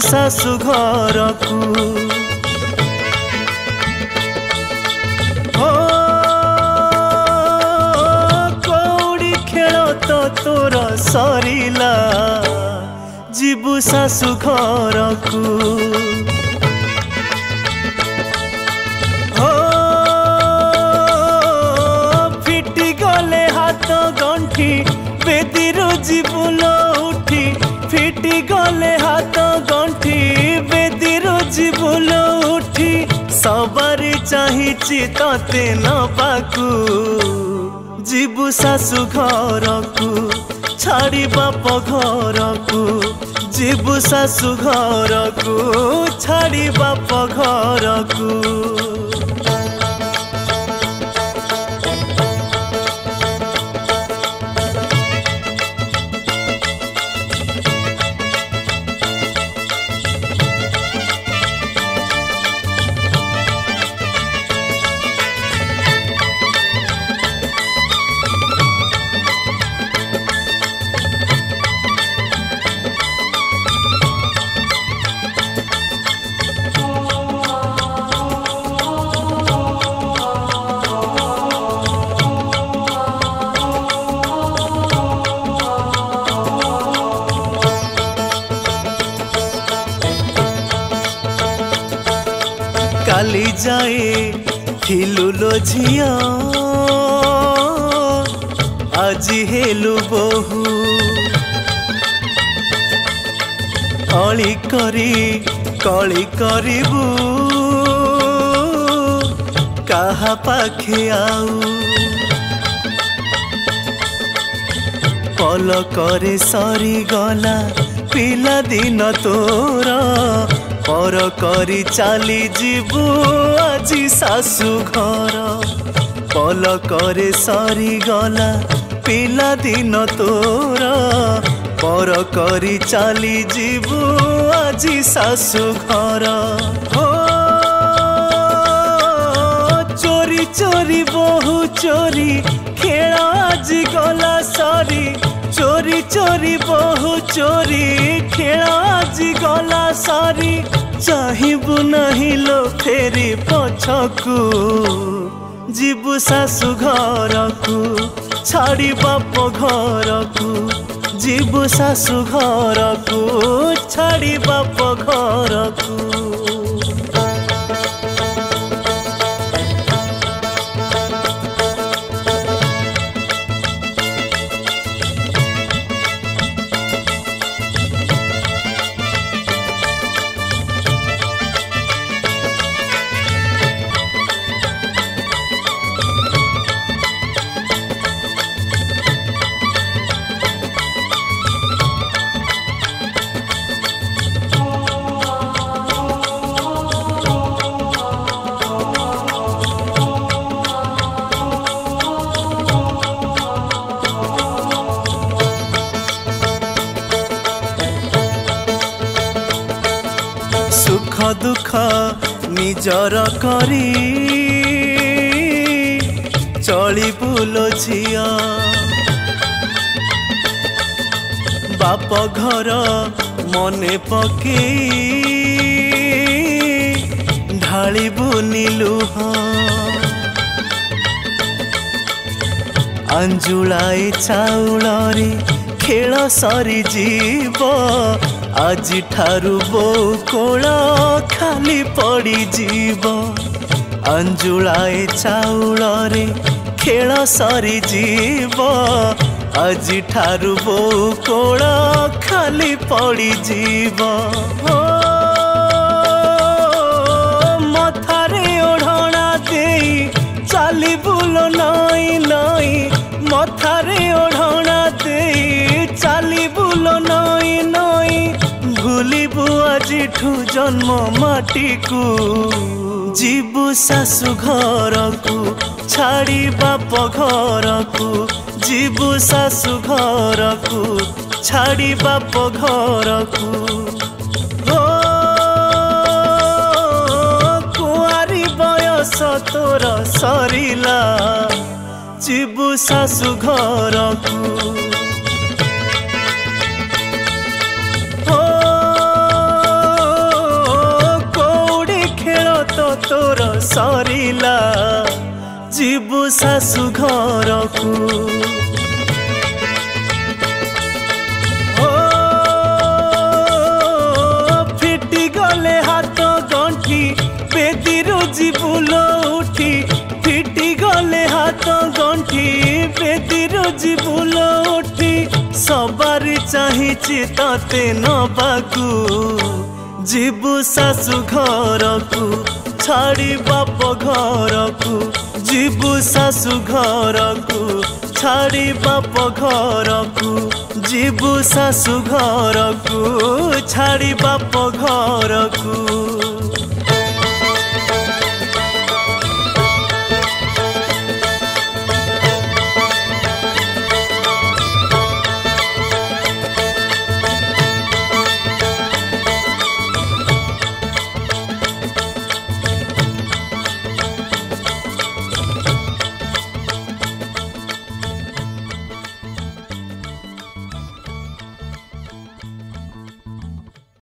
शाशु घर को कौड़ी खेल तो तोर सरिला जीवु शाशु घर को फिटी गले हाथ गंठी बेदीर जीवुल उठी फिटी गले हाथ गंठी बेदीर जीवुल उठी सबारी चाहिए तते नबाकू जीवु शाशु घर को छाड़ी बाप घर को जीवु शाशु घर को छाड़ी बाप घर को काली जाए थिलुलो झिया आज हेलु बहु अली कली करिबू कहा पाखे आऊ पल करे सरी गला पिला दिन तोर पर करी चाली जीवु आजी शाशु घर पल करे सरी गला पिला दिन तोर पर करी चाली जीवु आजी शाशु घर हो चोरी चोरी बहु चोरी खेल आज गला सरी चोरी चोरी बहु चोरी खेल आज गला सारी चाहिबू नहीं लो फेरी पछकू जीवु शाशु घर को छाड़ी बाप घर को जीवु शाशु घर को छाड़ी बाप घर को सुख दुख निजर करी चली बुलो झिया बाप घर मने पके ढाली बुनिलुह अंजुलाए चाउलरी खेल सरी जीव आज ठारू बो कोल खाली पड़ी जीव अंजुलाए चाउल रे खेल सरी जीव आज ठारू बो कोल खाली पड़ी जीव मथारे ओढ़ना दे चाली बुलो नई नई मथारे ओढ़ना दे चाली बुलो नई नई भूलिबू आजिठू जन्म माटी को जीवु शाशु घर को छाड़ी बाप घर को जीवु शाशु घर को छाड़ी बाप घर को कुआरी बयस तोर सरिला जीवु शाशु घर को सरिला जीबु शाशु घर को फिटी गले हाथ गंठी बेदीरू जीबुल उठी फिटी गले हाथ गंठी बेदीरू जीबुल उठी सबार चाहिए तते नबाकू जीबु शाशु घर को छाड़ी बाप घर को जीबु शाशु घर को छाड़ी बाप घर को जीबु शाशु घर को छाड़ी बाप घर को।